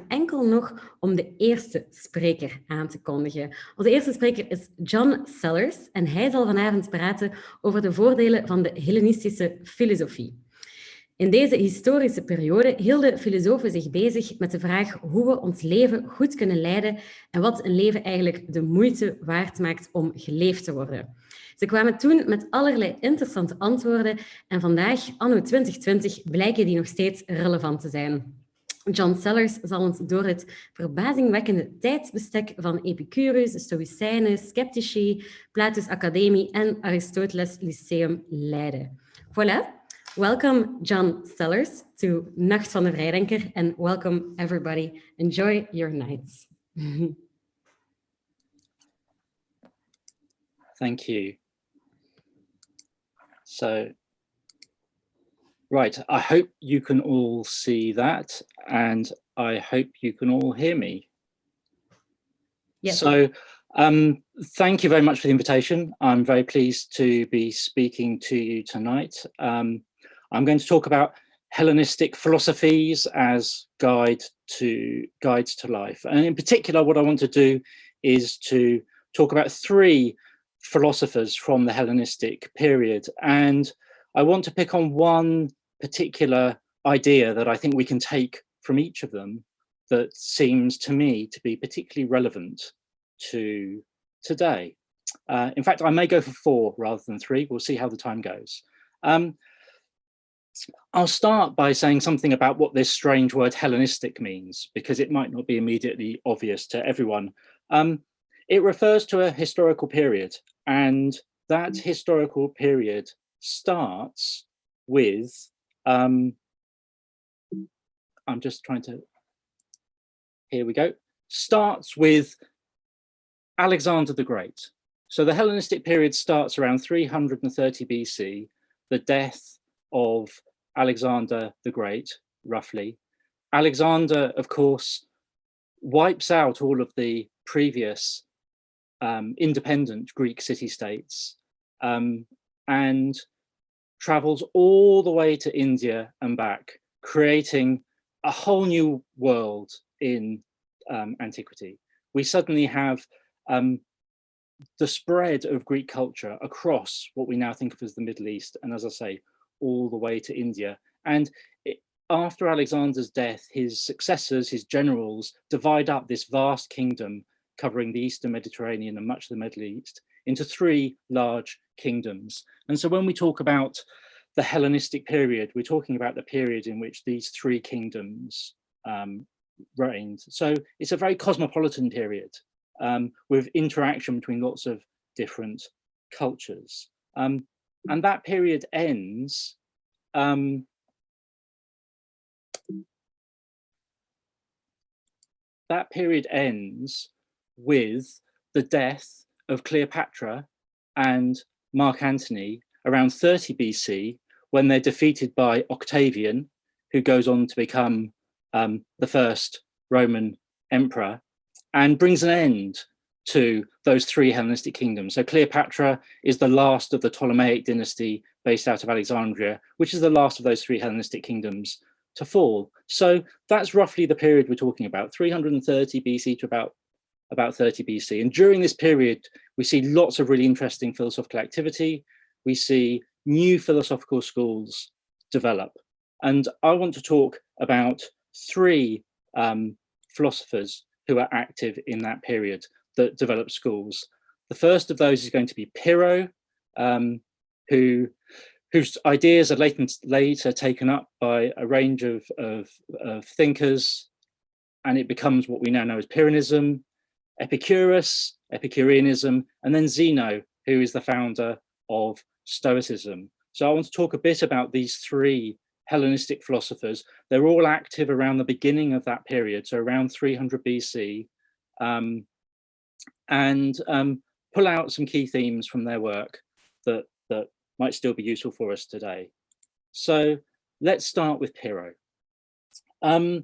enkel nog om de eerste spreker aan te kondigen. Onze eerste spreker is John Sellars en hij zal vanavond praten over de voordelen van de Hellenistische filosofie. In deze historische periode hielden filosofen zich bezig met de vraag hoe we ons leven goed kunnen leiden en wat een leven eigenlijk de moeite waard maakt om geleefd te worden. Ze kwamen toen met allerlei interessante antwoorden en vandaag, anno 2020, blijken die nog steeds relevant te zijn. John Sellars zal ons door het verbazingwekkende tijdsbestek van Epicurus, stoïcijnen, sceptici, Plato's academie en Aristoteles Lyceum leiden. Voilà. Welcome, John Sellars, to Nacht van de Vrijdenker, and welcome, everybody. Enjoy your nights. Thank you. So, right, I hope you can all see that, and I hope you can all hear me. Yes. So, thank you very much for the invitation. I'm very pleased to be speaking to you tonight. I'm going to talk about Hellenistic philosophies as guides to life. And in particular, what I want to do is to talk about three philosophers from the Hellenistic period. And I want to pick on one particular idea that I think we can take from each of them that seems to me to be particularly relevant to today. In fact, I may go for four rather than three. We'll see how the time goes. I'll start by saying something about what this strange word Hellenistic means, because it might not be immediately obvious to everyone. It refers to a historical period, and that historical period starts with, I'm just trying to, here we go, starts with Alexander the Great. So the Hellenistic period starts around 330 BC, the death of Alexander the Great, roughly. Alexander, of course, wipes out all of the previous independent Greek city-states and travels all the way to India and back, creating a whole new world in antiquity. We suddenly have the spread of Greek culture across what we now think of as the Middle East, and as I say, all the way to India. And after Alexander's death, his successors, his generals, divide up this vast kingdom covering the Eastern Mediterranean and much of the Middle East into three large kingdoms. And so when we talk about the Hellenistic period, we're talking about the period in which these three kingdoms reigned. So it's a very cosmopolitan period with interaction between lots of different cultures. And that period ends with the death of Cleopatra and Mark Antony around 30 BC, when they're defeated by Octavian, who goes on to become the first Roman emperor, and brings an end to those three Hellenistic kingdoms. So Cleopatra is the last of the Ptolemaic dynasty based out of Alexandria, which is the last of those three Hellenistic kingdoms to fall. So that's roughly the period we're talking about, 330 BC to about 30 BC. And during this period, we see lots of really interesting philosophical activity. We see new philosophical schools develop. And I want to talk about three philosophers who are active in that period that develop schools. The first of those is going to be Pyrrho, whose ideas are later taken up by a range of thinkers, and it becomes what we now know as Pyrrhonism, Epicurus, Epicureanism, and then Zeno, who is the founder of Stoicism. So I want to talk a bit about these three Hellenistic philosophers. They're all active around the beginning of that period, so around 300 BC, and pull out some key themes from their work that might still be useful for us today. So let's start with Pyrrho. The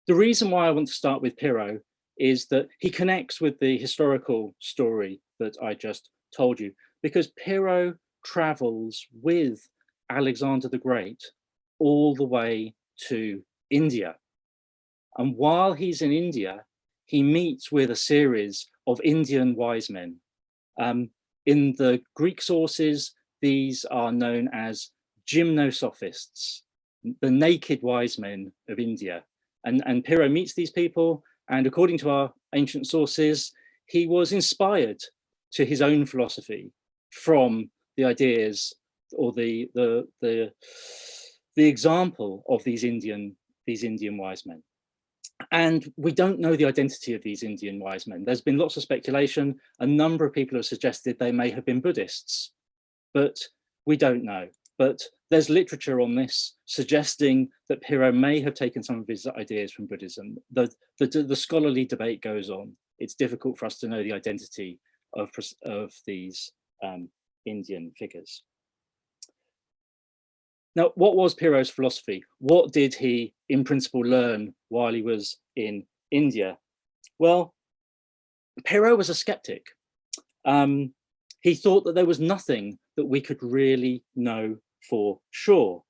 reason why I want to start with Pyrrho is that he connects with the historical story that I just told you, because Pyrrho travels with Alexander the Great all the way to India. And while he's in India, he meets with a series of Indian wise men. In the Greek sources, these are known as gymnosophists, the naked wise men of India. And Pyrrho meets these people, and according to our ancient sources, he was inspired to his own philosophy from the ideas or the example of these Indian wise men. And we don't know the identity of these Indian wise men. There's been lots of speculation. A number of people have suggested they may have been Buddhists, but we don't know. But there's literature on this suggesting that Pyrrho may have taken some of his ideas from Buddhism. The scholarly debate goes on. It's difficult for us to know the identity of these Indian figures. Now, what was Pyrrho's philosophy? What did he, in principle, learn while he was in India? Well, Pyrrho was a skeptic. He thought that there was nothing that we could really know for sure.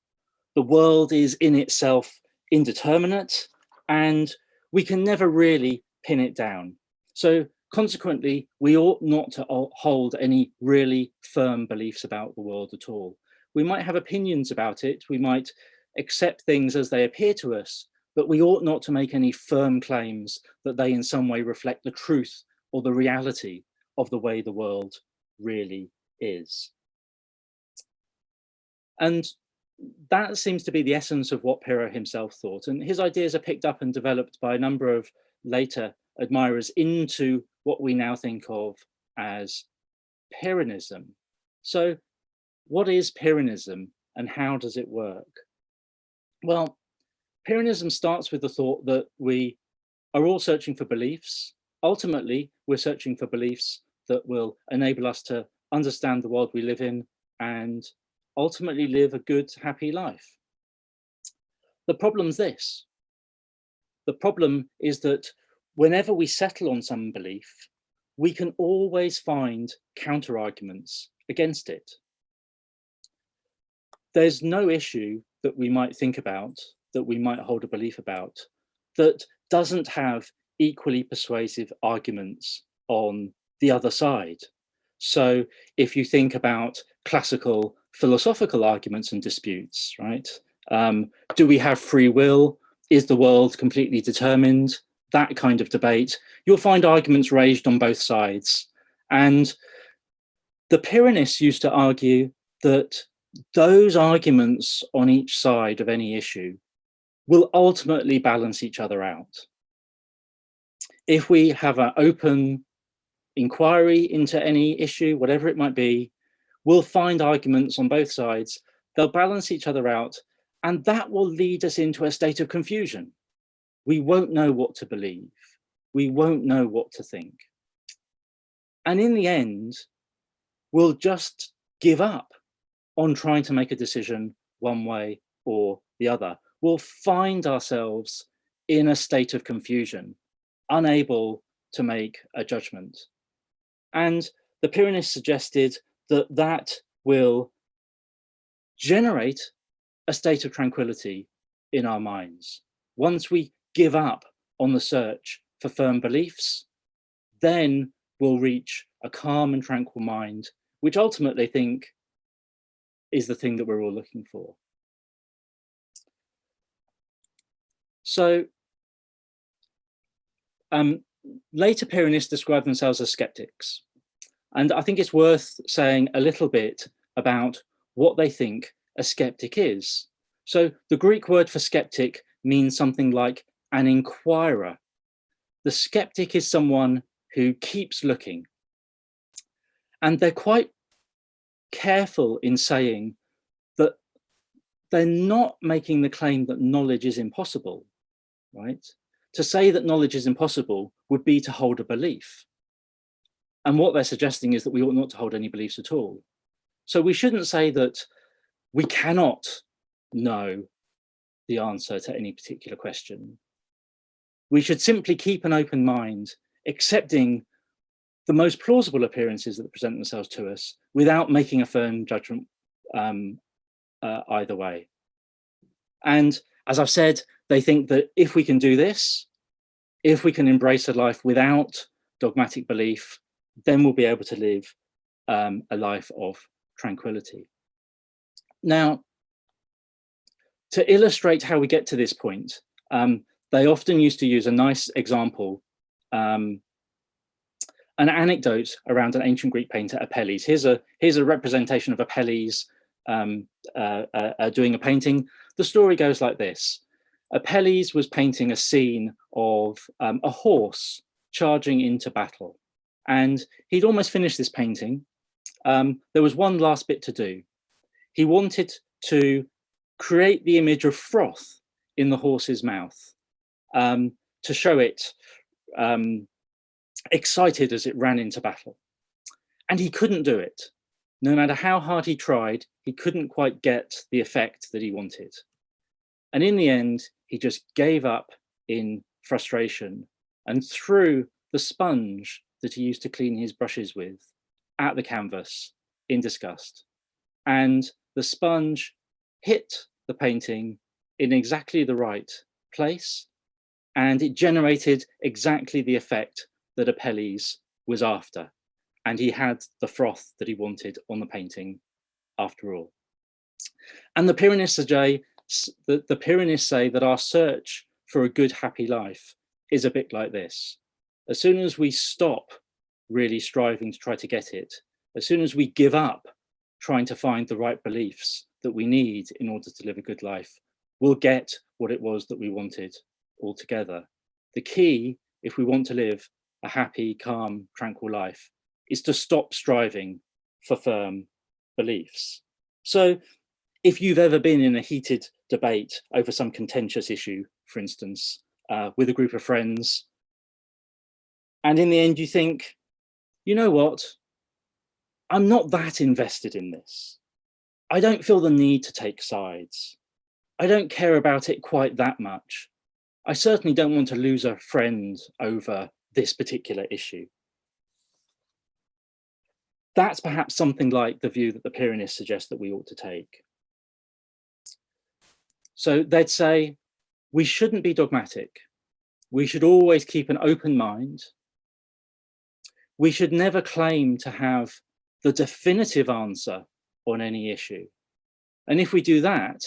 The world is in itself indeterminate, and we can never really pin it down. So consequently, we ought not to hold any really firm beliefs about the world at all. We might have opinions about it, we might accept things as they appear to us, but we ought not to make any firm claims that they in some way reflect the truth or the reality of the way the world really is. And that seems to be the essence of what Pyrrho himself thought. And his ideas are picked up and developed by a number of later admirers into what we now think of as Pyrrhonism. So what is Pyrrhonism and how does it work? Well, Pyrrhonism starts with the thought that we are all searching for beliefs. Ultimately, we're searching for beliefs that will enable us to understand the world we live in and ultimately live a good, happy life. The problem's this. The problem is that whenever we settle on some belief, we can always find counter-arguments against it. There's no issue that we might think about, that we might hold a belief about, that doesn't have equally persuasive arguments on the other side. So if you think about classical philosophical arguments and disputes, right? Do we have free will? Is the world completely determined? That kind of debate. You'll find arguments raised on both sides. And the Pyrrhonists used to argue that those arguments on each side of any issue will ultimately balance each other out. If we have an open inquiry into any issue, whatever it might be, we'll find arguments on both sides. They'll balance each other out, and that will lead us into a state of confusion. We won't know what to believe. We won't know what to think. And in the end, we'll just give up on trying to make a decision one way or the other. We'll find ourselves in a state of confusion, unable to make a judgment. And the Pyrrhonists suggested that that will generate a state of tranquility in our minds. Once we give up on the search for firm beliefs, then we'll reach a calm and tranquil mind, which ultimately I think is the thing that we're all looking for. So later Pyrrhonists describe themselves as skeptics. And I think it's worth saying a little bit about what they think a skeptic is. So the Greek word for skeptic means something like an inquirer. The skeptic is someone who keeps looking. And they're quite careful in saying that they're not making the claim that knowledge is impossible, right? To say that knowledge is impossible would be to hold a belief. And what they're suggesting is that we ought not to hold any beliefs at all. So we shouldn't say that we cannot know the answer to any particular question. We should simply keep an open mind, accepting the most plausible appearances that present themselves to us without making a firm judgment either way. And as I've said, they think that if we can do this, if we can embrace a life without dogmatic belief, then we'll be able to live a life of tranquility. Now, to illustrate how we get to this point, they often used to use a nice example, an anecdote around an ancient Greek painter, Apelles. Here's a representation of Apelles doing a painting. The story goes like this. Apelles was painting a scene of a horse charging into battle. And he'd almost finished this painting. There was one last bit to do. He wanted to create the image of froth in the horse's mouth, to show it excited as it ran into battle. And he couldn't do it. No matter how hard he tried, he couldn't quite get the effect that he wanted. And in the end, he just gave up in frustration and threw the sponge that he used to clean his brushes with at the canvas in disgust. And the sponge hit the painting in exactly the right place, and it generated exactly the effect that Apelles was after. And he had the froth that he wanted on the painting after all. And the Pyrrhonists say that our search for a good, happy life is a bit like this. As soon as we stop really striving to try to get it, as soon as we give up trying to find the right beliefs that we need in order to live a good life, we'll get what it was that we wanted altogether. The key, if we want to live a happy, calm, tranquil life, is to stop striving for firm beliefs. So if you've ever been in a heated debate over some contentious issue, for instance, with a group of friends, and in the end you think, you know what, I'm not that invested in this. I don't feel the need to take sides. I don't care about it quite that much. I certainly don't want to lose a friend over this particular issue. That's perhaps something like the view that the Pyrrhonists suggest that we ought to take. So they'd say, we shouldn't be dogmatic. We should always keep an open mind. We should never claim to have the definitive answer on any issue. And if we do that,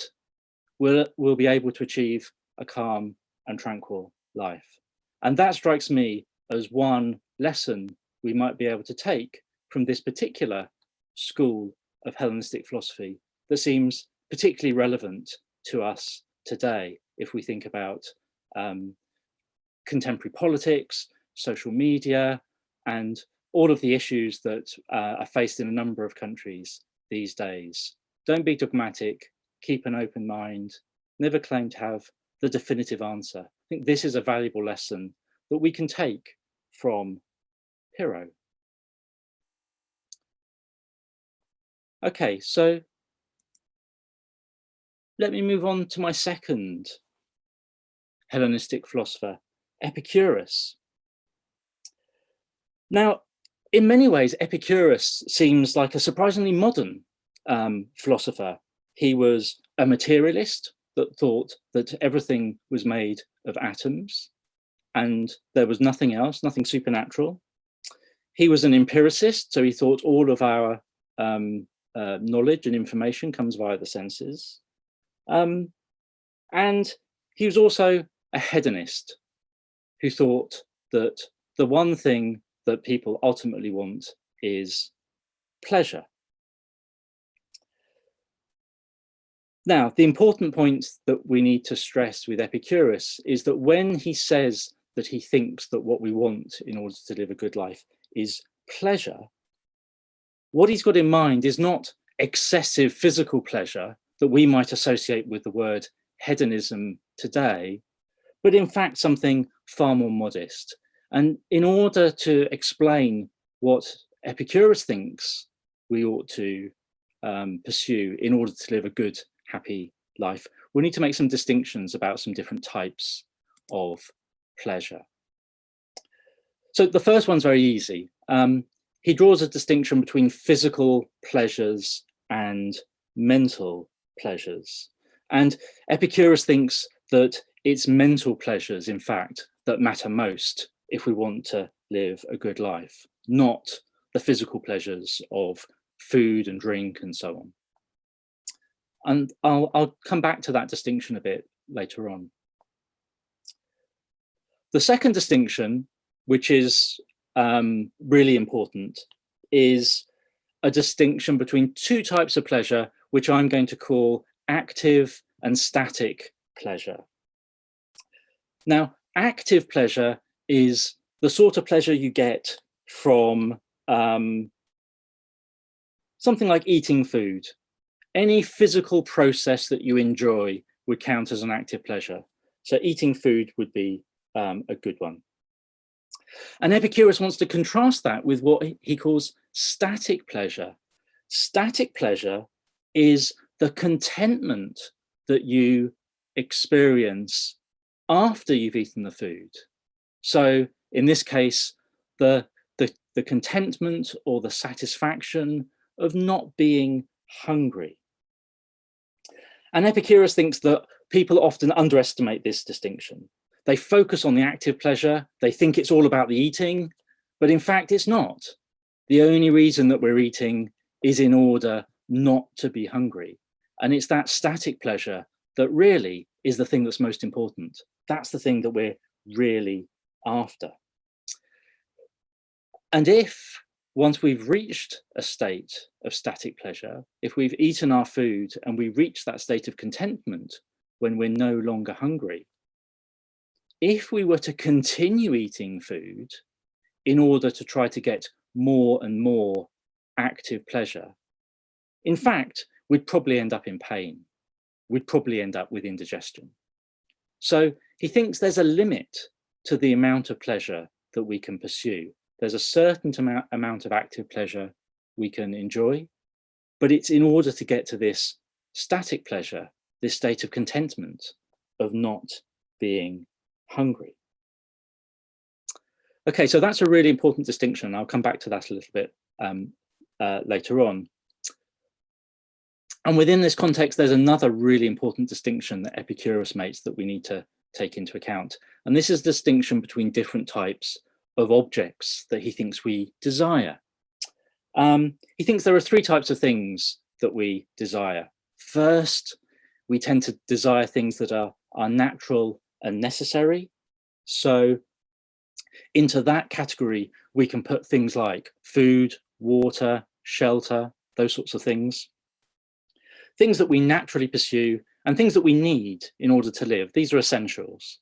we'll be able to achieve a calm and tranquil life. And that strikes me as one lesson we might be able to take from this particular school of Hellenistic philosophy that seems particularly relevant to us today, if we think about contemporary politics, social media, and all of the issues that are faced in a number of countries these days. Don't be dogmatic, keep an open mind, never claim to have the definitive answer. I think this is a valuable lesson that we can take from Pyrrho. Okay, so let me move on to my second Hellenistic philosopher, Epicurus. Now, in many ways, Epicurus seems like a surprisingly modern philosopher. He was a materialist that thought that everything was made of atoms and there was nothing else, nothing supernatural. He was an empiricist, so he thought all of our knowledge and information comes via the senses. And he was also a hedonist who thought that the one thing that people ultimately want is pleasure. Now, the important point that we need to stress with Epicurus is that when he says that he thinks that what we want in order to live a good life is pleasure, what he's got in mind is not excessive physical pleasure that we might associate with the word hedonism today, but in fact something far more modest. And in order to explain what Epicurus thinks we ought to pursue in order to live a good, happy life, we need to make some distinctions about some different types of pleasure. So the first one's very easy. He draws a distinction between physical pleasures and mental pleasures. And Epicurus thinks that it's mental pleasures, in fact, that matter most if we want to live a good life, not the physical pleasures of food and drink and so on. And I'll come back to that distinction a bit later on. The second distinction, which is really important, is a distinction between two types of pleasure, which I'm going to call active and static pleasure. Now, active pleasure is the sort of pleasure you get from something like eating food. Any physical process that you enjoy would count as an active pleasure. So eating food would be a good one. And Epicurus wants to contrast that with what he calls static pleasure. Static pleasure is the contentment that you experience after you've eaten the food. So in this case, the contentment or the satisfaction of not being hungry. And Epicurus thinks that people often underestimate this distinction. They focus on the active pleasure, they think it's all about the eating, but in fact it's not. The only reason that we're eating is in order not to be hungry. And it's that static pleasure that really is the thing that's most important. That's the thing that we're really after. And if, once we've reached a state of static pleasure, if we've eaten our food and we reach that state of contentment when we're no longer hungry, if we were to continue eating food in order to try to get more and more active pleasure, in fact, we'd probably end up in pain. We'd probably end up with indigestion. So he thinks there's a limit to the amount of pleasure that we can pursue. There's a certain amount of active pleasure we can enjoy, but it's in order to get to this static pleasure, this state of contentment of not being hungry. Okay, so that's a really important distinction. I'll come back to that a little bit later on. And within this context, there's another really important distinction that Epicurus makes that we need to take into account. And this is the distinction between different types of objects that he thinks we desire. He thinks there are three types of things that we desire. First, we tend to desire things that are natural and necessary. So into that category, we can put things like food, water, shelter, those sorts of things. Things that we naturally pursue and things that we need in order to live. These are essentials.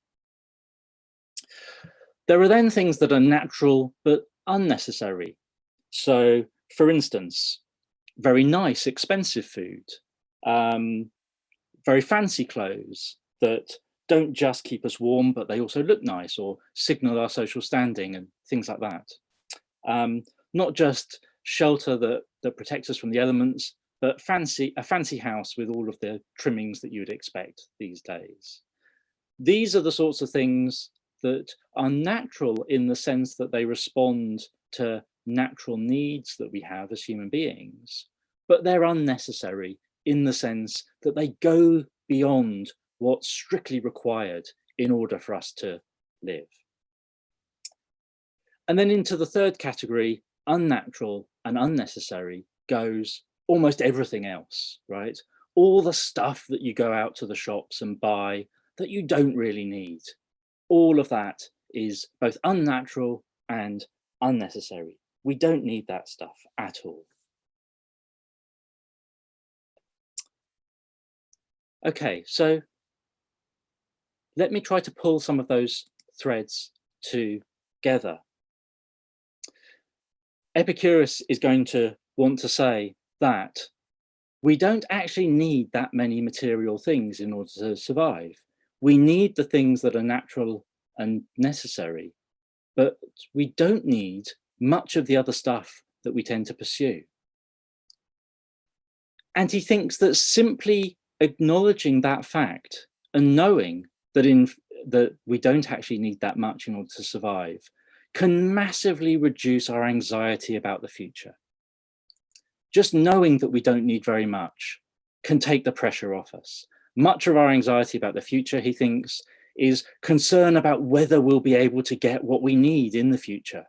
There are then things that are natural but unnecessary. So, for instance, very nice, expensive food, very fancy clothes that don't just keep us warm, but they also look nice or signal our social standing and things like that. Not just shelter that protects us from the elements, but a fancy house with all of the trimmings that you would expect these days. These are the sorts of things that are natural in the sense that they respond to natural needs that we have as human beings, but they're unnecessary in the sense that they go beyond what's strictly required in order for us to live. And then into the third category, unnatural and unnecessary, goes almost everything else, right? All the stuff that you go out to the shops and buy that you don't really need. All of that is both unnatural and unnecessary. We don't need that stuff at all. Okay, so let me try to pull some of those threads together. Epicurus is going to want to say that we don't actually need that many material things in order to survive. We need the things that are natural and necessary, but we don't need much of the other stuff that we tend to pursue. And he thinks that simply acknowledging that fact and knowing that we don't actually need that much in order to survive can massively reduce our anxiety about the future. Just knowing that we don't need very much can take the pressure off us. Much of our anxiety about the future, he thinks, is concern about whether we'll be able to get what we need in the future.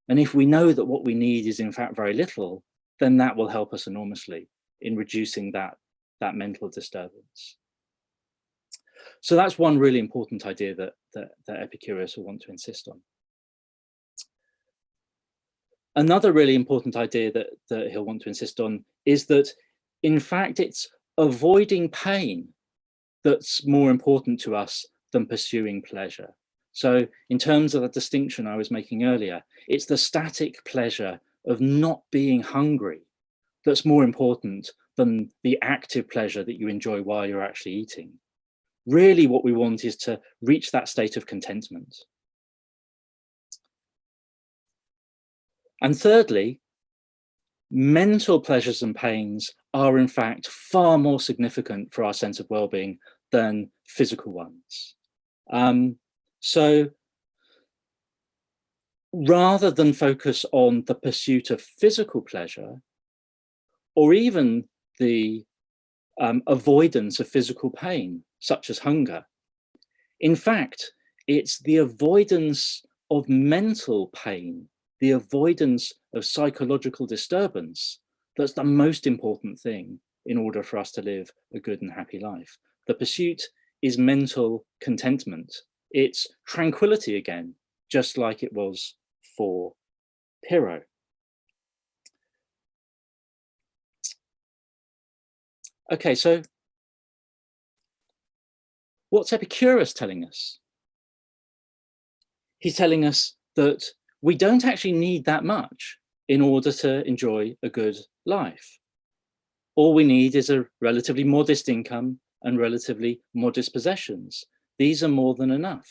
And if we know that what we need is in fact very little, then that will help us enormously in reducing that mental disturbance. So that's one really important idea that Epicurus will want to insist on. Another really important idea that he'll want to insist on is that, in fact, it's avoiding pain that's more important to us than pursuing pleasure. So in terms of the distinction I was making earlier, it's the static pleasure of not being hungry that's more important than the active pleasure that you enjoy while you're actually eating. Really what we want is to reach that state of contentment. And thirdly, mental pleasures and pains are in fact far more significant for our sense of well-being than physical ones. So rather than focus on the pursuit of physical pleasure, or even the avoidance of physical pain, such as hunger, in fact, it's the avoidance of mental pain, the avoidance of psychological disturbance that's the most important thing in order for us to live a good and happy life. The pursuit is mental contentment. It's tranquility again, just like it was for Pyrrho. Okay, so what's Epicurus telling us? He's telling us that we don't actually need that much in order to enjoy a good life. All we need is a relatively modest income and relatively modest possessions. These are more than enough.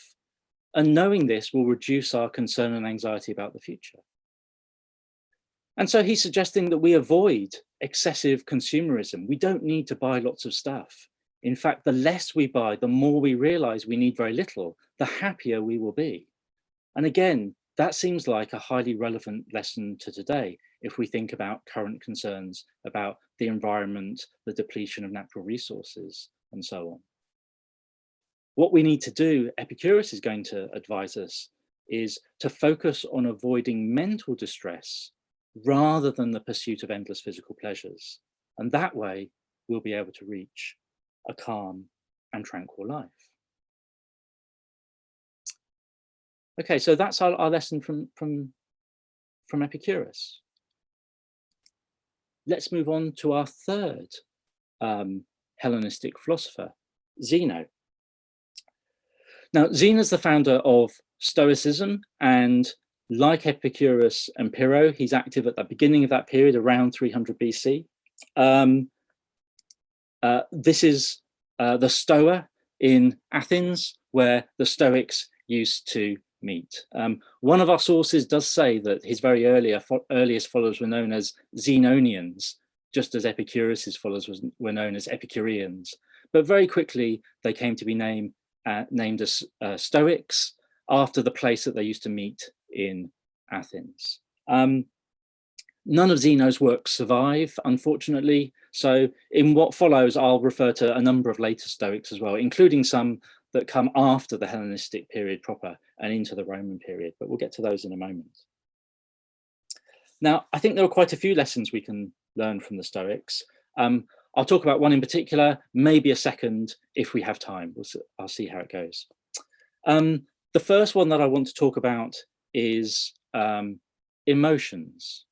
And knowing this will reduce our concern and anxiety about the future. And so he's suggesting that we avoid excessive consumerism. We don't need to buy lots of stuff. In fact, the less we buy, the more we realize we need very little, the happier we will be. And again, that seems like a highly relevant lesson to today if we think about current concerns about the environment, the depletion of natural resources, and so on. What we need to do, Epicurus is going to advise us, is to focus on avoiding mental distress rather than the pursuit of endless physical pleasures. And that way, we'll be able to reach a calm and tranquil life. Okay, so that's our lesson from Epicurus. Let's move on to our third Hellenistic philosopher, Zeno. Now, Zeno's the founder of Stoicism, and like Epicurus and Pyrrho, he's active at the beginning of that period, around 300 BC. This is the Stoa in Athens, where the Stoics used to meet. One of our sources does say that his very earliest followers were known as Zenonians, just as Epicurus's followers were known as Epicureans. But very quickly, they came to be named as Stoics after the place that they used to meet in Athens. None of Zeno's works survive, unfortunately. So in what follows, I'll refer to a number of later Stoics as well, including some that come after the Hellenistic period proper and into the Roman period, but we'll get to those in a moment. Now, I think there are quite a few lessons we can learn from the Stoics. I'll talk about one in particular, maybe a second if we have time. I'll see how it goes. The first one that I want to talk about is emotions.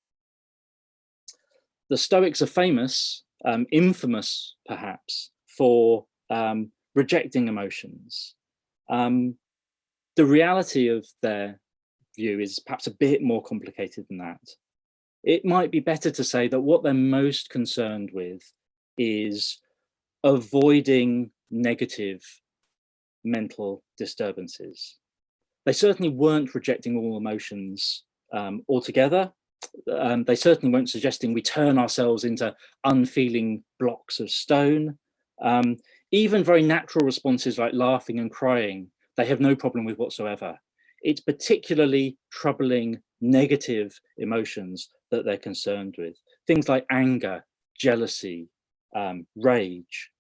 The Stoics are famous, infamous perhaps, for rejecting emotions. The reality of their view is perhaps a bit more complicated than that. It might be better to say that what they're most concerned with is avoiding negative mental disturbances. They certainly weren't rejecting all emotions altogether. They certainly weren't suggesting we turn ourselves into unfeeling blocks of stone. Even very natural responses like laughing and crying, they have no problem with whatsoever. It's particularly troubling negative emotions that they're concerned with. Things like anger, jealousy, rage.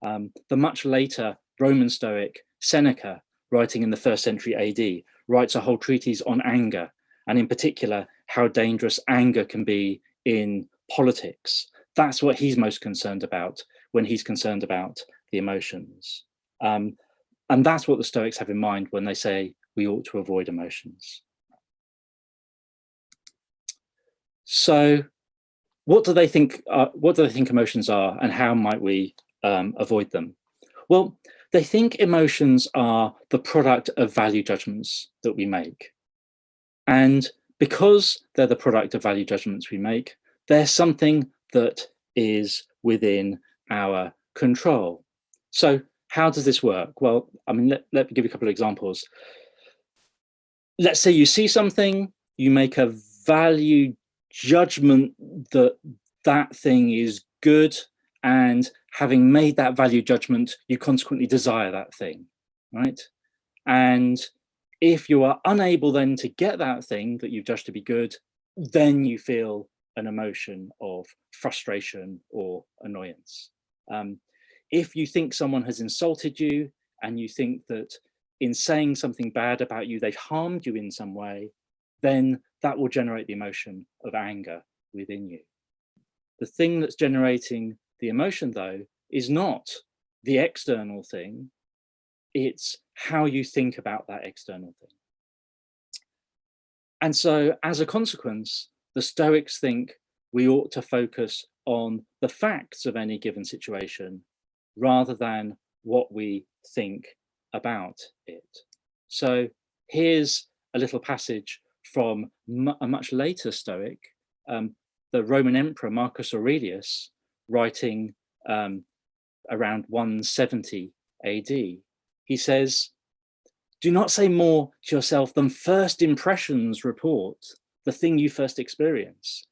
The much later Roman Stoic Seneca, writing in the 1st century AD, writes a whole treatise on anger, and in particular, how dangerous anger can be in politics. That's what he's most concerned about when he's concerned about the emotions. And that's what the Stoics have in mind when they say we ought to avoid emotions. So what do they think emotions are, and how might we avoid them? Well, they think emotions are the product of value judgments that we make. And because they're the product of value judgments we make, they're something that is within our control. So how does this work? Well, I mean, let me give you a couple of examples. Let's say you see something, you make a value judgment that that thing is good, and having made that value judgment, you consequently desire that thing, right? And if you are unable then to get that thing that you've judged to be good, then you feel an emotion of frustration or annoyance. If you think someone has insulted you, and you think that in saying something bad about you, they've harmed you in some way, then that will generate the emotion of anger within you. The thing that's generating the emotion, though, is not the external thing, it's how you think about that external thing. And so as a consequence, the Stoics think we ought to focus on the facts of any given situation rather than what we think about it. So here's a little passage from a much later Stoic, the Roman Emperor Marcus Aurelius, writing around 170 AD. He says, "Do not say more to yourself than first impressions report, the thing you first experience.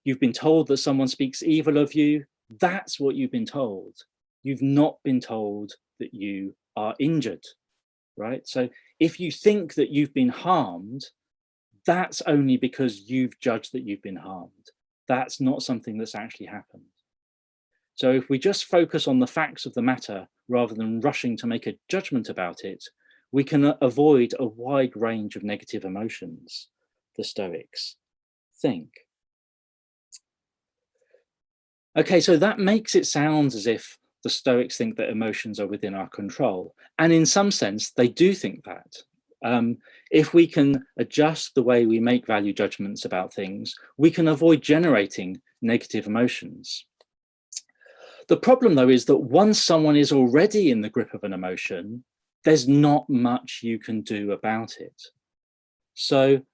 You've been told that someone speaks evil of you. That's what you've been told. You've not been told that you are injured," right? So if you think that you've been harmed, that's only because you've judged that you've been harmed. That's not something that's actually happened. So if we just focus on the facts of the matter rather than rushing to make a judgment about it, we can avoid a wide range of negative emotions, the Stoics think. Okay, so that makes it sound as if the Stoics think that emotions are within our control. And in some sense, they do think that. If we can adjust the way we make value judgments about things, we can avoid generating negative emotions. The problem, though, is that once someone is already in the grip of an emotion, there's not much you can do about it. So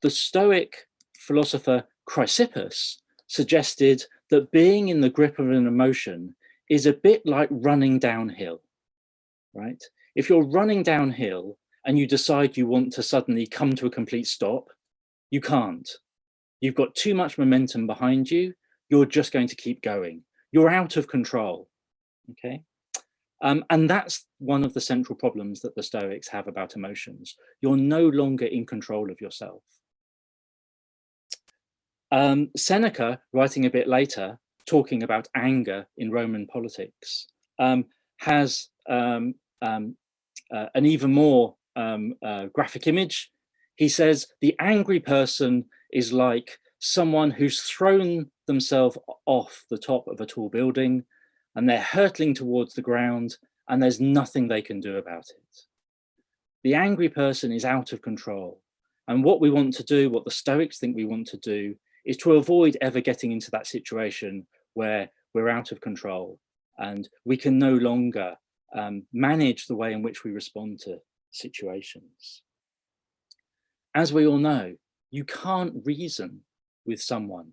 the Stoic philosopher Chrysippus suggested that being in the grip of an emotion is a bit like running downhill, right? If you're running downhill and you decide you want to suddenly come to a complete stop, you can't. You've got too much momentum behind you. You're just going to keep going. You're out of control, okay? And that's one of the central problems that the Stoics have about emotions. You're no longer in control of yourself. Seneca, writing a bit later, talking about anger in Roman politics, has an even more graphic image. He says, the angry person is like someone who's thrown themselves off the top of a tall building and they're hurtling towards the ground and there's nothing they can do about it. The angry person is out of control. And what we want to do, what the Stoics think we want to do, is to avoid ever getting into that situation where we're out of control and we can no longer manage the way in which we respond to situations. As we all know, you can't reason with someone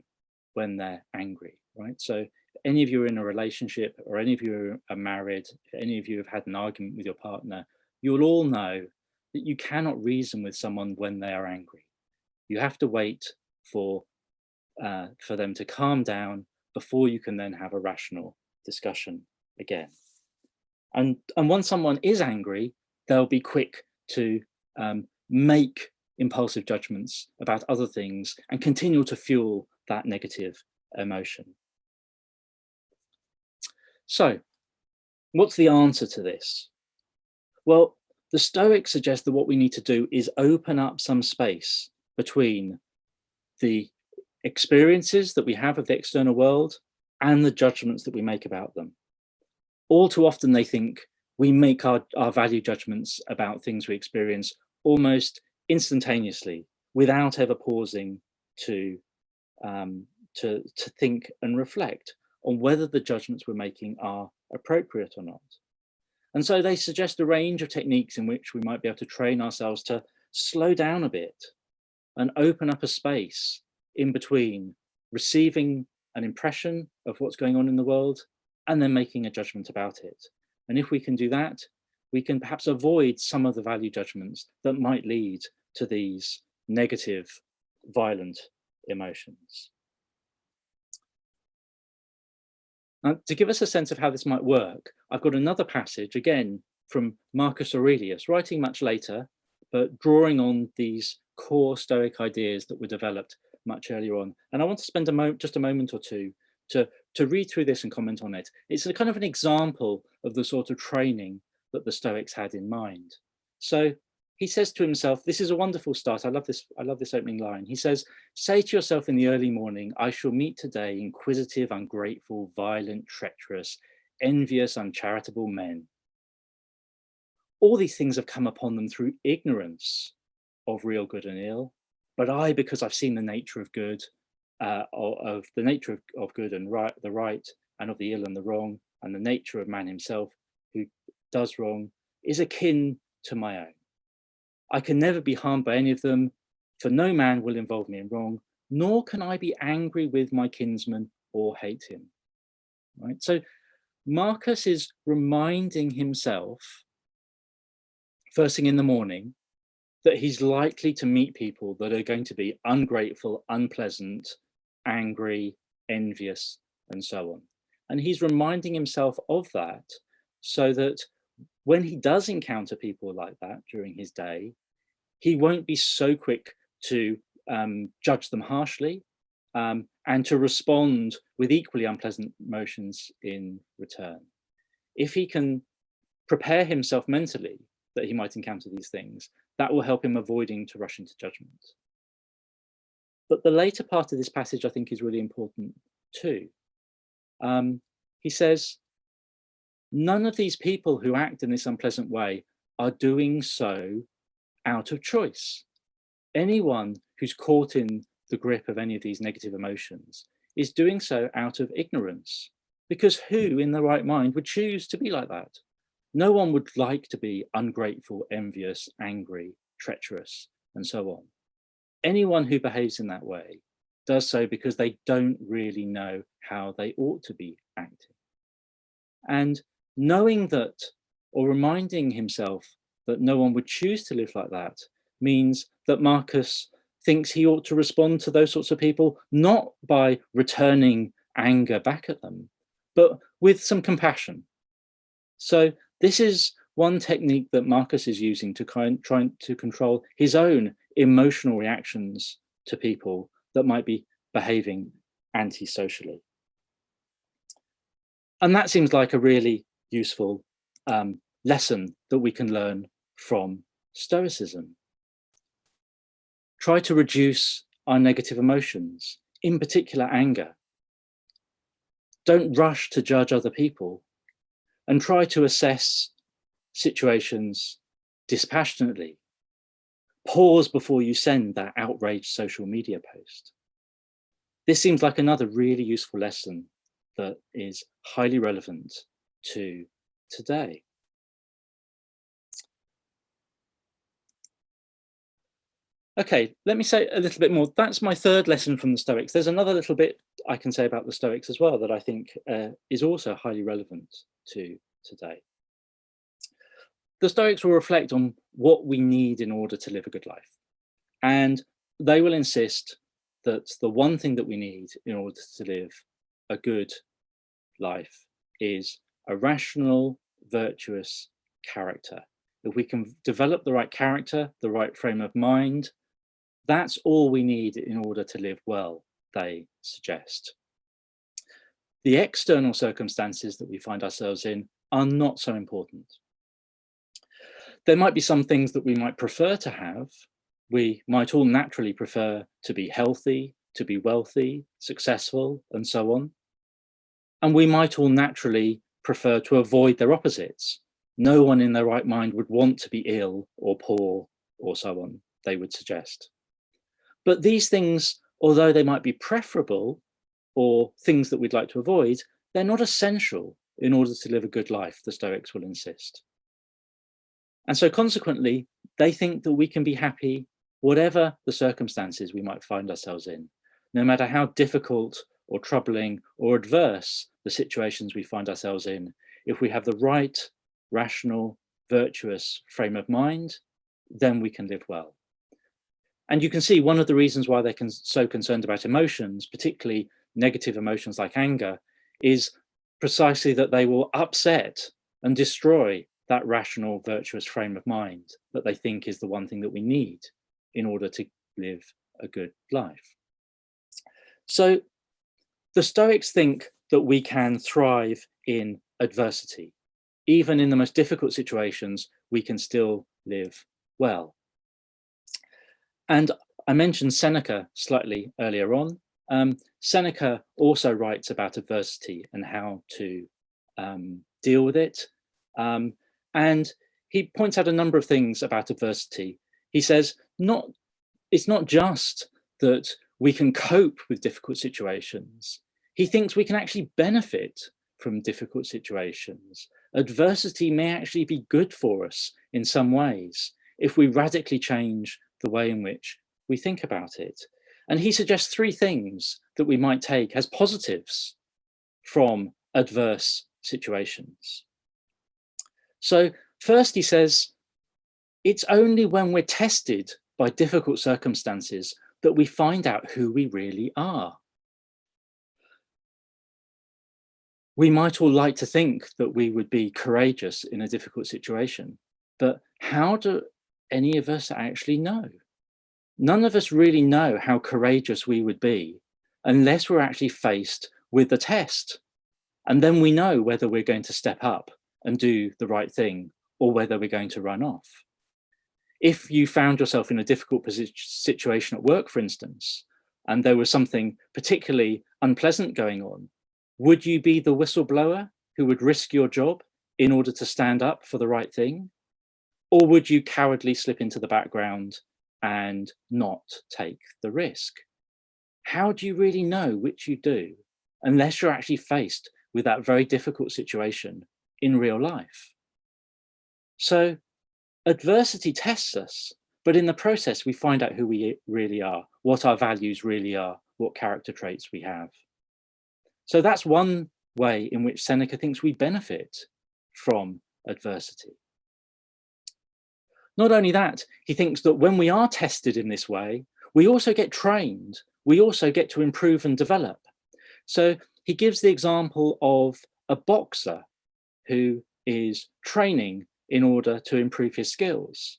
when they're angry, right? So if any of you are in a relationship or any of you are married, if any of you have had an argument with your partner, you'll all know that you cannot reason with someone when they are angry. You have to wait for them to calm down before you can then have a rational discussion again. And once someone is angry, they'll be quick to make impulsive judgments about other things and continue to fuel that negative emotion. So What's the answer to this? Well, the Stoics suggest that what we need to do is open up some space between the experiences that we have of the external world and the judgments that we make about them. All too often they think we make our value judgments about things we experience almost instantaneously without ever pausing to think and reflect on whether the judgments we're making are appropriate or not. And so they suggest a range of techniques in which we might be able to train ourselves to slow down a bit and open up a space in between receiving an impression of what's going on in the world and then making a judgment about it. And if we can do that, we can perhaps avoid some of the value judgments that might lead to these negative, violent emotions. Now, to give us a sense of how this might work, I've got another passage, again, from Marcus Aurelius, writing much later, but drawing on these core Stoic ideas that were developed much earlier on. And I want to spend just a moment or two to read through this and comment on it. It's a kind of an example of the sort of training that the Stoics had in mind. So he says to himself, this is a wonderful start. I love this opening line. He says, say to yourself in the early morning, I shall meet today inquisitive, ungrateful, violent, treacherous, envious, uncharitable men. All these things have come upon them through ignorance of real good and ill, but I, because I've seen the nature of good, of the nature of good and right, the right, and of the ill and the wrong, and the nature of man himself who does wrong, is akin to my own. I can never be harmed by any of them, for no man will involve me in wrong, nor can I be angry with my kinsman or hate him. Right? So Marcus is reminding himself, first thing in the morning, that he's likely to meet people that are going to be ungrateful, unpleasant, angry, envious, and so on. And he's reminding himself of that so that when he does encounter people like that during his day, he won't be so quick to judge them harshly and to respond with equally unpleasant emotions in return. If he can prepare himself mentally that he might encounter these things, that will help him avoiding to rush into judgment. But the later part of this passage, I think, is really important too. He says, none of these people who act in this unpleasant way are doing so out of choice. Anyone who's caught in the grip of any of these negative emotions is doing so out of ignorance, because who in the right mind would choose to be like that? No one would like to be ungrateful, envious, angry, treacherous, and so on. Anyone who behaves in that way does so because they don't really know how they ought to be acting. And knowing that, or reminding himself that no one would choose to live like that, means that Marcus thinks he ought to respond to those sorts of people, not by returning anger back at them, but with some compassion. So this is one technique that Marcus is using to try to control his own emotional reactions to people that might be behaving antisocially. And that seems like a really useful lesson that we can learn from Stoicism. Try to reduce our negative emotions, in particular anger. Don't rush to judge other people, and try to assess situations dispassionately. Pause before you send that outraged social media post. This seems like another really useful lesson that is highly relevant to today. Okay, let me say a little bit more. That's my third lesson from the Stoics. There's another little bit I can say about the Stoics as well that I think is also highly relevant to today. The Stoics will reflect on what we need in order to live a good life. And they will insist that the one thing that we need in order to live a good life is a rational, virtuous character. If we can develop the right character, the right frame of mind, that's all we need in order to live well, they suggest. The external circumstances that we find ourselves in are not so important. There might be some things that we might prefer to have. We might all naturally prefer to be healthy, to be wealthy, successful, and so on. And we might all naturally prefer to avoid their opposites. No one in their right mind would want to be ill or poor or so on, they would suggest. But these things, although they might be preferable or things that we'd like to avoid, they're not essential in order to live a good life, the Stoics will insist. And so consequently, they think that we can be happy whatever the circumstances we might find ourselves in, no matter how difficult or troubling or adverse the situations we find ourselves in. If we have the right, rational, virtuous frame of mind, then we can live well. And you can see one of the reasons why they're so concerned about emotions, particularly negative emotions like anger, is precisely that they will upset and destroy that rational, virtuous frame of mind that they think is the one thing that we need in order to live a good life. So the Stoics think that we can thrive in adversity. Even in the most difficult situations, we can still live well. And I mentioned Seneca slightly earlier on. Seneca also writes about adversity and how to deal with it. And he points out a number of things about adversity. He says, it's not just that we can cope with difficult situations. He thinks we can actually benefit from difficult situations. Adversity may actually be good for us in some ways if we radically change the way in which we think about it. And he suggests three things that we might take as positives from adverse situations. So first, he says, it's only when we're tested by difficult circumstances that we find out who we really are. We might all like to think that we would be courageous in a difficult situation, but how do any of us actually know? None of us really know how courageous we would be unless we're actually faced with the test. And then we know whether we're going to step up and do the right thing or whether we're going to run off. If you found yourself in a difficult situation at work, for instance, and there was something particularly unpleasant going on, would you be the whistleblower who would risk your job in order to stand up for the right thing? Or would you cowardly slip into the background and not take the risk? How do you really know which you do unless you're actually faced with that very difficult situation in real life? So adversity tests us, but in the process, we find out who we really are, what our values really are, what character traits we have. So that's one way in which Seneca thinks we benefit from adversity. Not only that, he thinks that when we are tested in this way, we also get trained. We also get to improve and develop. So he gives the example of a boxer who is training in order to improve his skills.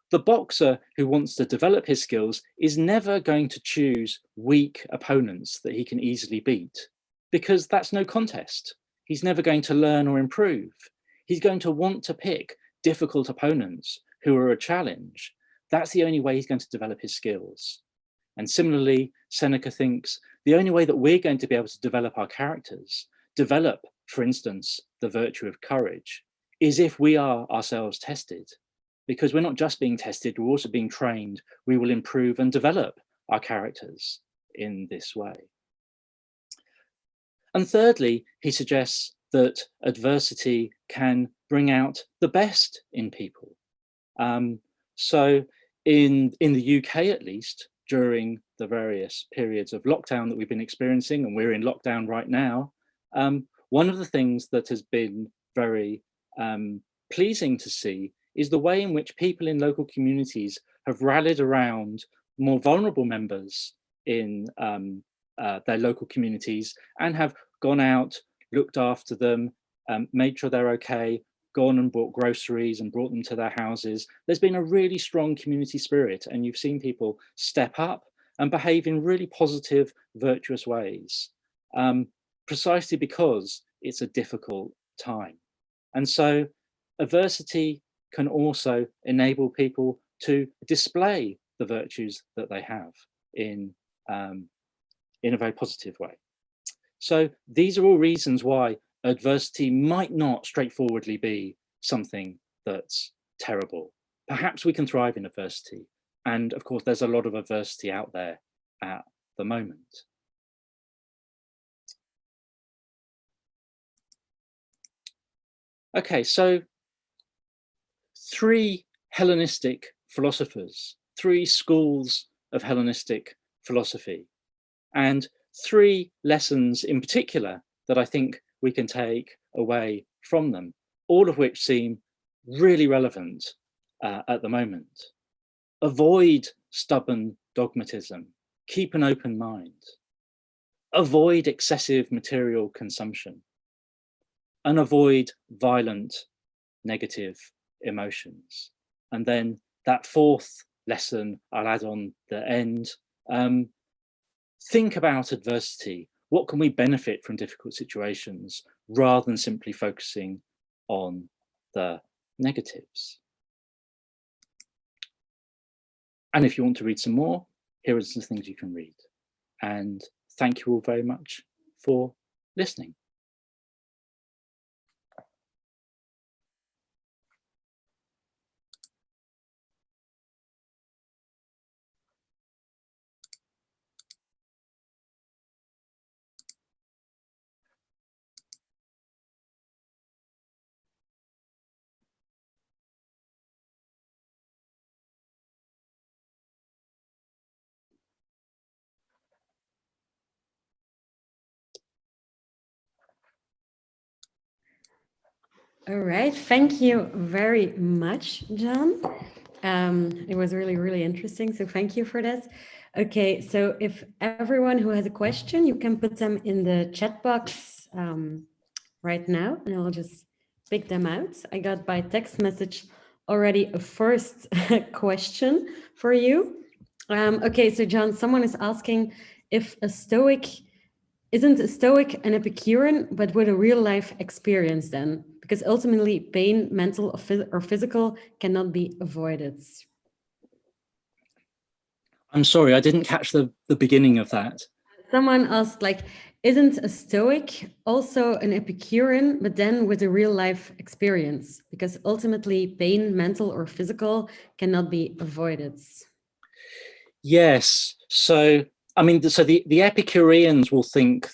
The boxer who wants to develop his skills is never going to choose weak opponents that he can easily beat, because that's no contest. He's never going to learn or improve. He's going to want to pick difficult opponents who are a challenge. That's the only way he's going to develop his skills. And similarly, Seneca thinks the only way that we're going to be able to develop our characters, develop, for instance, the virtue of courage, is if we are ourselves tested. Because we're not just being tested, we're also being trained. We will improve and develop our characters in this way. And thirdly, he suggests that adversity can bring out the best in people. So in the UK, at least, during the various periods of lockdown that we've been experiencing, and we're in lockdown right now, one of the things that has been very pleasing to see is the way in which people in local communities have rallied around more vulnerable members in their local communities and have gone out, looked after them, made sure they're okay, gone and bought groceries and brought them to their houses. There's been a really strong community spirit, and you've seen people step up and behave in really positive, virtuous ways, precisely because it's a difficult time. And so adversity can also enable people to display the virtues that they have in a very positive way. So these are all reasons why adversity might not straightforwardly be something that's terrible. Perhaps we can thrive in adversity. And of course, there's a lot of adversity out there at the moment. Okay, so 3 Hellenistic philosophers, 3 schools of Hellenistic philosophy, and 3 lessons in particular that I think we can take away from them, all of which seem really relevant at the moment. Avoid stubborn dogmatism, keep an open mind, avoid excessive material consumption, and avoid violent negative emotions. And then that 4th lesson I'll add on the end, think about adversity. What can we benefit from difficult situations rather than simply focusing on the negatives? And if you want to read some more, here are some things you can read. And thank you all very much for listening. All right, thank you very much, John. It was really, really interesting, so thank you for this. Okay, so if everyone who has a question, you can put them in the chat box right now, and I'll just pick them out. I got by text message already a first question for you. Okay, so John, someone is asking if isn't a Stoic an Epicurean, but with a real life experience then? Because ultimately pain, mental or physical, cannot be avoided. I'm sorry, I didn't catch the beginning of that. Someone asked, like, isn't a Stoic also an Epicurean, but then with a real life experience? Because ultimately pain, mental or physical, cannot be avoided. Yes, so I mean, so the Epicureans will think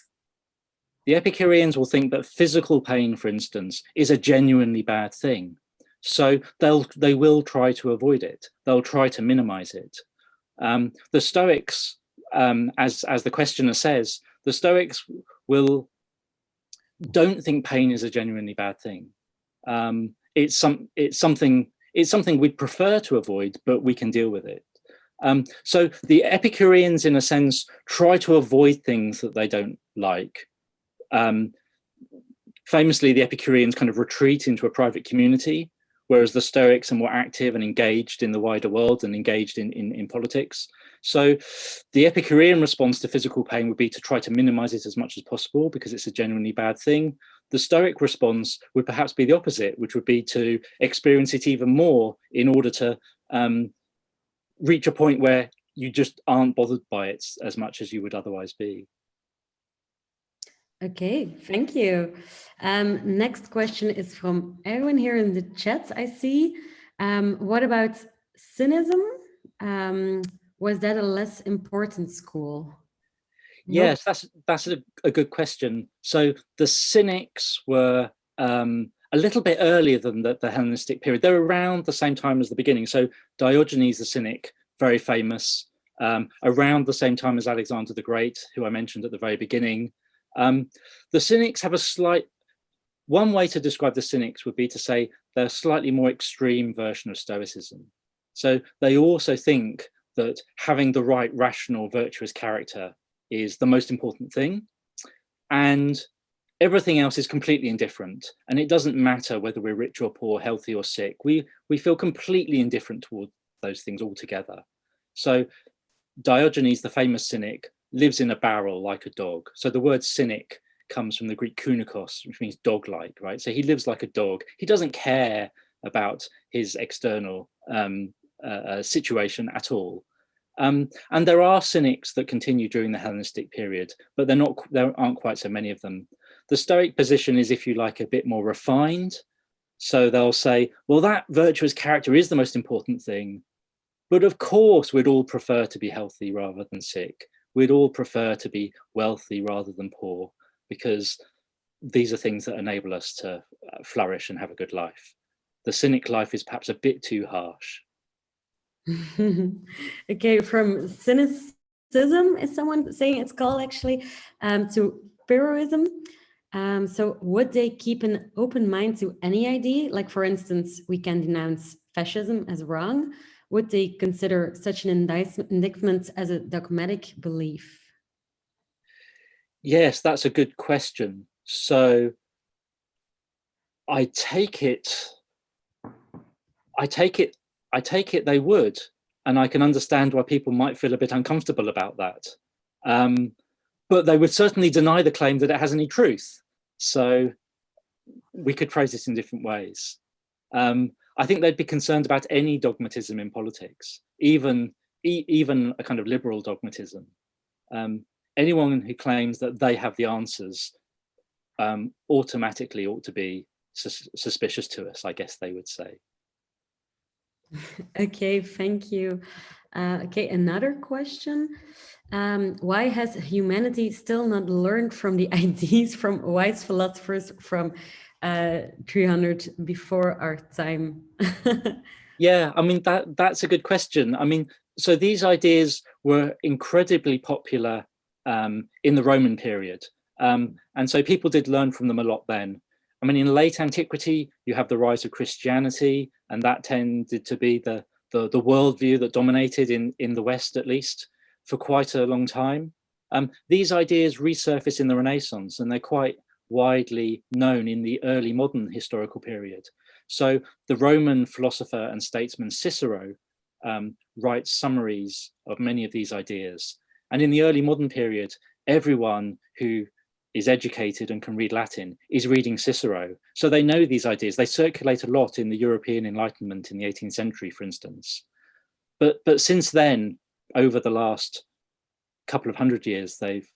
that physical pain, for instance, is a genuinely bad thing. So they will try to avoid it. They'll try to minimize it. The Stoics, as the questioner says, the Stoics don't think pain is a genuinely bad thing. It's something we'd prefer to avoid, but we can deal with it. So the Epicureans, in a sense, try to avoid things that they don't like. Famously, the Epicureans kind of retreat into a private community, whereas the Stoics are more active and engaged in the wider world and engaged in politics. So the Epicurean response to physical pain would be to try to minimize it as much as possible because it's a genuinely bad thing. The Stoic response would perhaps be the opposite, which would be to experience it even more in order to reach a point where you just aren't bothered by it as much as you would otherwise be. Okay, thank you. Next question is from Erwin here in the chat, I see. What about cynicism? Was that a less important school? Yes, that's a good question. So the Cynics were a little bit earlier than the Hellenistic period. They're around the same time as the beginning. So Diogenes the Cynic, very famous, around the same time as Alexander the Great, who I mentioned at the very beginning. The Cynics have one way to describe the Cynics would be to say they're a slightly more extreme version of Stoicism. So they also think that having the right, rational, virtuous character is the most important thing. And everything else is completely indifferent. And it doesn't matter whether we're rich or poor, healthy or sick. We feel completely indifferent toward those things altogether. So Diogenes, the famous Cynic, lives in a barrel like a dog. So the word cynic comes from the Greek kunikos, which means dog-like, right? So he lives like a dog. He doesn't care about his external situation at all. And there are cynics that continue during the Hellenistic period, but there aren't quite so many of them. The Stoic position is, if you like, a bit more refined. So they'll say, well, that virtuous character is the most important thing. But of course, we'd all prefer to be healthy rather than sick. We'd all prefer to be wealthy rather than poor, because these are things that enable us to flourish and have a good life. The cynic life is perhaps a bit too harsh. Okay, from cynicism, is someone saying it's called actually, to periodism. So would they keep an open mind to any idea? Like, for instance, we can denounce fascism as wrong. Would they consider such an indictment as a dogmatic belief? Yes, that's a good question. So I take it they would, and I can understand why people might feel a bit uncomfortable about that. But they would certainly deny the claim that it has any truth. So we could phrase this in different ways. I think they'd be concerned about any dogmatism in politics, even a kind of liberal dogmatism. Anyone who claims that they have the answers automatically ought to be suspicious to us, I guess they would say. Okay, thank you. Okay, another question. Why has humanity still not learned from the ideas from wise philosophers from 300 before our time? Yeah, I mean, that's a good question. I mean, so these ideas were incredibly popular in the Roman period. And so people did learn from them a lot then. I mean, in late antiquity, you have the rise of Christianity, and that tended to be the worldview that dominated in the West, at least, for quite a long time. These ideas resurface in the Renaissance, and they're quite widely known in the early modern historical period. So the Roman philosopher and statesman Cicero writes summaries of many of these ideas. And in the early modern period, everyone who is educated and can read Latin is reading Cicero. So they know these ideas. They circulate a lot in the European Enlightenment in the 18th century, for instance. But since then, over the last couple of hundred years, they've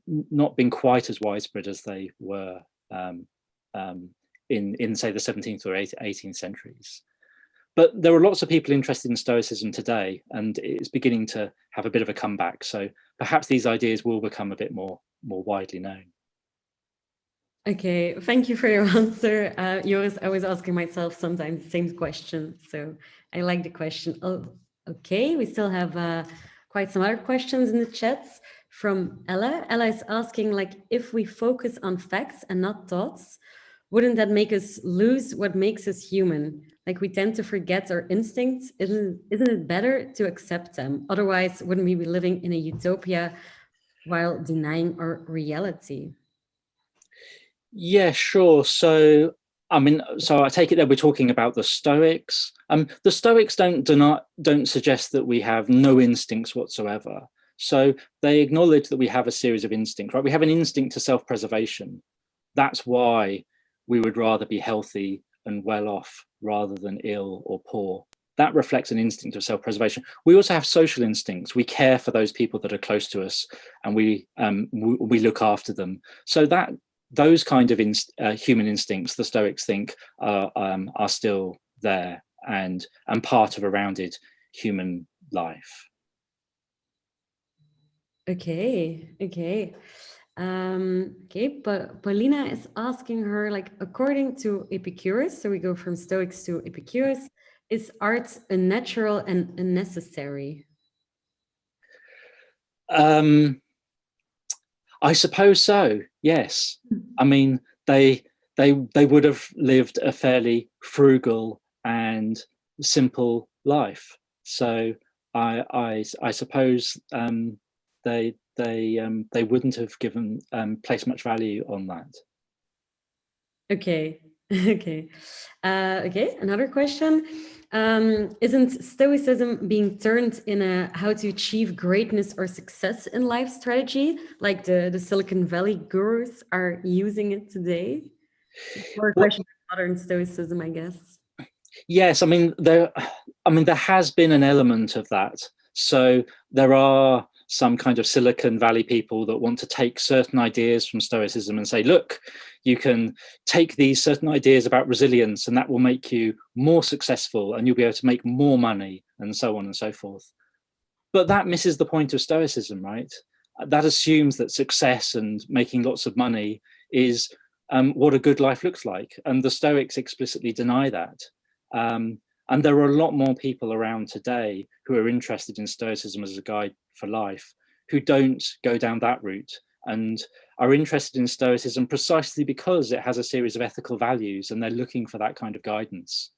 not been quite as widespread as they were in say the 17th or 18th centuries. But there are lots of people interested in Stoicism today, and it's beginning to have a bit of a comeback. So perhaps these ideas will become a bit more widely known. Okay, thank you for your answer. I was asking myself sometimes the same question, so I like the question. Oh, okay, we still have quite some other questions in the chats from Ella. Ella is asking, like, if we focus on facts and not thoughts, wouldn't that make us lose what makes us human? Like, we tend to forget our instincts. Isn't it better to accept them? Otherwise, wouldn't we be living in a utopia while denying our reality? Yeah, sure. So I mean, so I take it that we're talking about the Stoics. The Stoics don't suggest that we have no instincts whatsoever. So they acknowledge that we have a series of instincts, right? We have an instinct to self-preservation. That's why we would rather be healthy and well off rather than ill or poor. That reflects an instinct of self-preservation. We also have social instincts. We care for those people that are close to us, and we look after them. So that those kind of human instincts, the Stoics think, are still there and part of a rounded human life. Okay. But Paulina is asking her, like, according to Epicurus, so we go from Stoics to Epicurus, is art unnatural and unnecessary? I suppose so, yes. I mean, they would have lived a fairly frugal and simple life. So I suppose they wouldn't have placed much value on that. Okay. Okay. Okay, another question. Isn't Stoicism being turned in a how to achieve greatness or success in life strategy, like the Silicon Valley gurus are using it today? Or a Well, question of modern Stoicism, I guess. yes, I mean there has been an element of that. So there are some kind of Silicon Valley people that want to take certain ideas from Stoicism and say, look, you can take these certain ideas about resilience and that will make you more successful and you'll be able to make more money and so on and so forth. But that misses the point of Stoicism, right? That assumes that success and making lots of money is what a good life looks like. And the Stoics explicitly deny that. And there are a lot more people around today who are interested in Stoicism as a guide for life, who don't go down that route and are interested in Stoicism precisely because it has a series of ethical values and they're looking for that kind of guidance.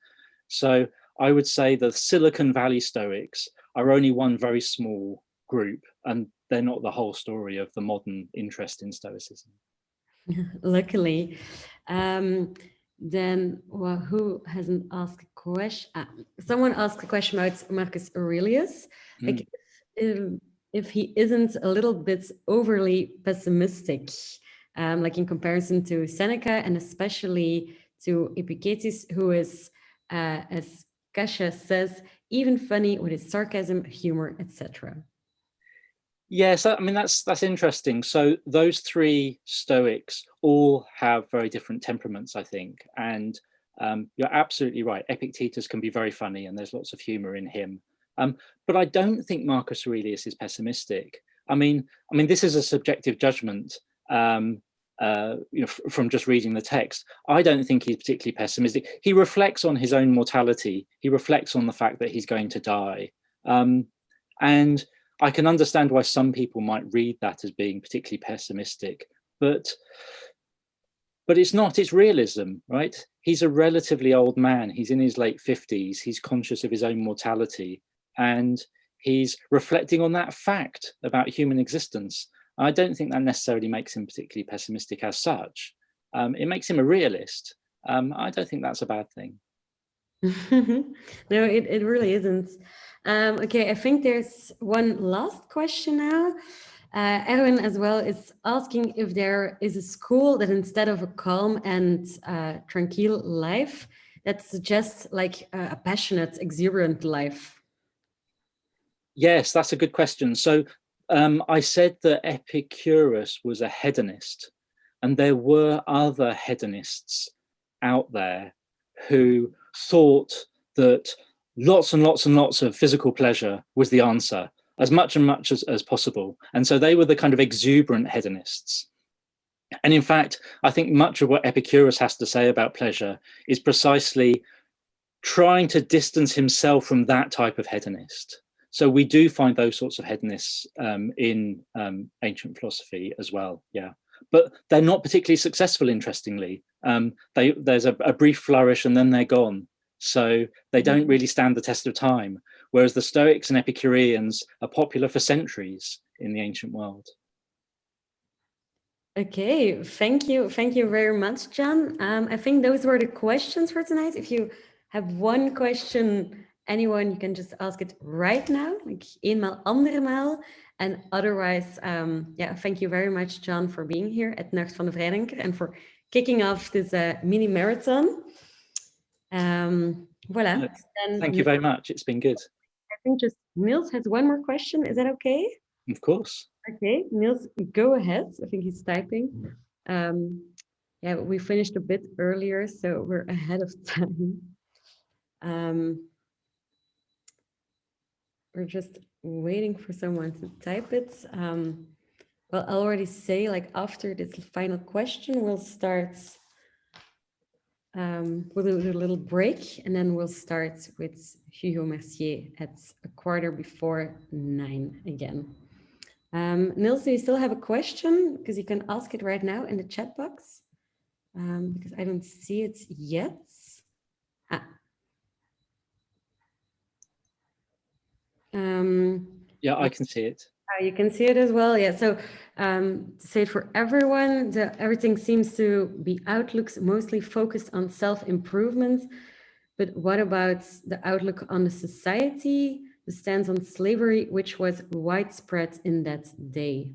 So I would say the Silicon Valley Stoics are only one very small group, and they're not the whole story of the modern interest in Stoicism. Luckily. Then, well, who hasn't asked a question? Someone asked a question about Marcus Aurelius. Like, if he isn't a little bit overly pessimistic, like in comparison to Seneca and especially to Epictetus, who is, as Kasia says, even funny with his sarcasm, humor, etc. Yes, I mean that's interesting. So those three Stoics all have very different temperaments, I think, and you're absolutely right. Epictetus can be very funny, and there's lots of humor in him. But I don't think Marcus Aurelius is pessimistic. I mean, this is a subjective judgment. From just reading the text, I don't think he's particularly pessimistic. He reflects on his own mortality. He reflects on the fact that he's going to die, and I can understand why some people might read that as being particularly pessimistic, but it's not, it's realism, right? He's a relatively old man. He's in his late 50s. He's conscious of his own mortality and he's reflecting on that fact about human existence. I don't think that necessarily makes him particularly pessimistic as such. It makes him a realist. I don't think that's a bad thing. No, it really isn't. Okay, I think there's one last question now. Erwin as well is asking if there is a school that instead of a calm and tranquil life, that suggests like a passionate, exuberant life. Yes, that's a good question. So I said that Epicurus was a hedonist, and there were other hedonists out there who thought that lots and lots and lots of physical pleasure was the answer, as much as possible. And so they were the kind of exuberant hedonists. And in fact, I think much of what Epicurus has to say about pleasure is precisely trying to distance himself from that type of hedonist. So we do find those sorts of hedonists in ancient philosophy as well, yeah. But they're not particularly successful, interestingly. There's a brief flourish and then they're gone. So they don't really stand the test of time, whereas the Stoics and Epicureans are popular for centuries in the ancient world. Okay, thank you very much, John. I think those were the questions for tonight. If you have one question, anyone, you can just ask it right now, like eenmaal, andermaal. And otherwise, yeah, thank you very much, John, for being here at Nacht van de Vrijdenker and for kicking off this mini marathon. Voilà. Thank you very much. It's been good. I think just Niels has one more question. Is that okay? Of course. Okay, Niels, go ahead. I think he's typing. Yeah, we finished a bit earlier, so we're ahead of time. We're just waiting for someone to type it. Well, I'll already say, like, after this final question, we'll start. We'll do a little break, and then we'll start with Hugo Mercier at 9:15 again. Niels, do you still have a question? Because you can ask it right now in the chat box, because I don't see it yet. Yeah, I can see it. You can see it as well. Yeah. So to say it for everyone, everything seems to be outlooks mostly focused on self-improvement. But what about the outlook on the society, the stance on slavery, which was widespread in that day?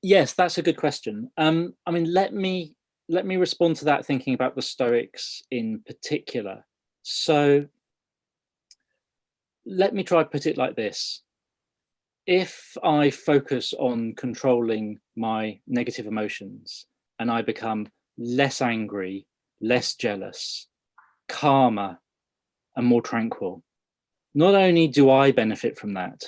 Yes, that's a good question. I mean, let me respond to that thinking about the Stoics in particular. So let me try to put it like this. If I focus on controlling my negative emotions and I become less angry, less jealous, calmer, and more tranquil, not only do I benefit from that,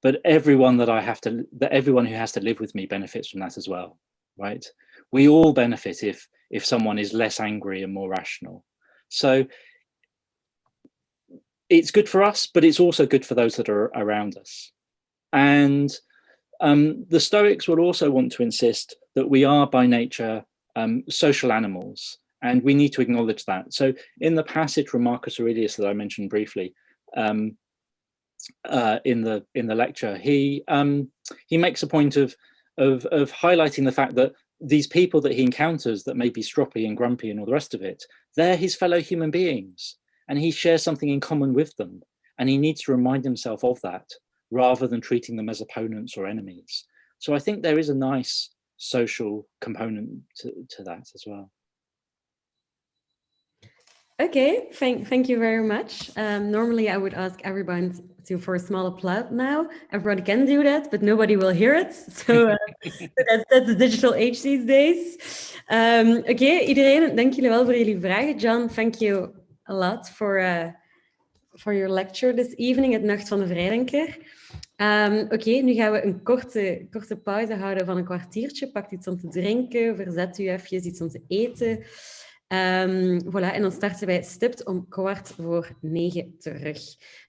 but everyone everyone who has to live with me benefits from that as well, right? We all benefit if someone is less angry and more rational. So it's good for us, but it's also good for those that are around us. And the Stoics would also want to insist that we are by nature social animals, and we need to acknowledge that. So in the passage from Marcus Aurelius that I mentioned briefly in the lecture, he makes a point of highlighting the fact that these people that he encounters that may be stroppy and grumpy and all the rest of it, they're his fellow human beings, and he shares something in common with them, and he needs to remind himself of that rather than treating them as opponents or enemies. So I think there is a nice social component to that as well. Okay, thank you very much. Normally I would ask everyone for a small applaud now. Everybody can do that, but nobody will hear it. So that's the digital age these days. Oké, iedereen, dank jullie wel voor jullie vragen. John, thank you a lot for your lecture this evening, het Nacht van de Vrijdenker. Oké, nu gaan we een korte pauze houden van een kwartiertje. Pak iets om te drinken, verzet u even, iets om te eten. Voilà, en dan starten wij stipt om 8:45 terug.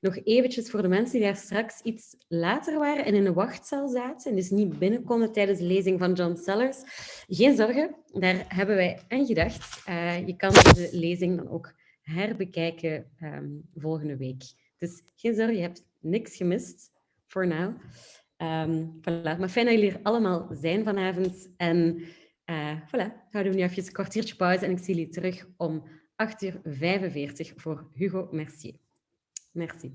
Nog eventjes voor de mensen die daar straks iets later waren en in de wachtzaal zaten en dus niet binnenkonden tijdens de lezing van John Sellars. Geen zorgen, daar hebben wij aan gedacht. Je kan de lezing dan ook herbekijken volgende week. Dus geen zorgen, je hebt niks gemist for now. Voilà. Maar fijn dat jullie er allemaal zijn vanavond. En voilà, houden we nu even een kwartiertje pauze en ik zie jullie terug om 8:45 voor Hugo Mercier. Merci.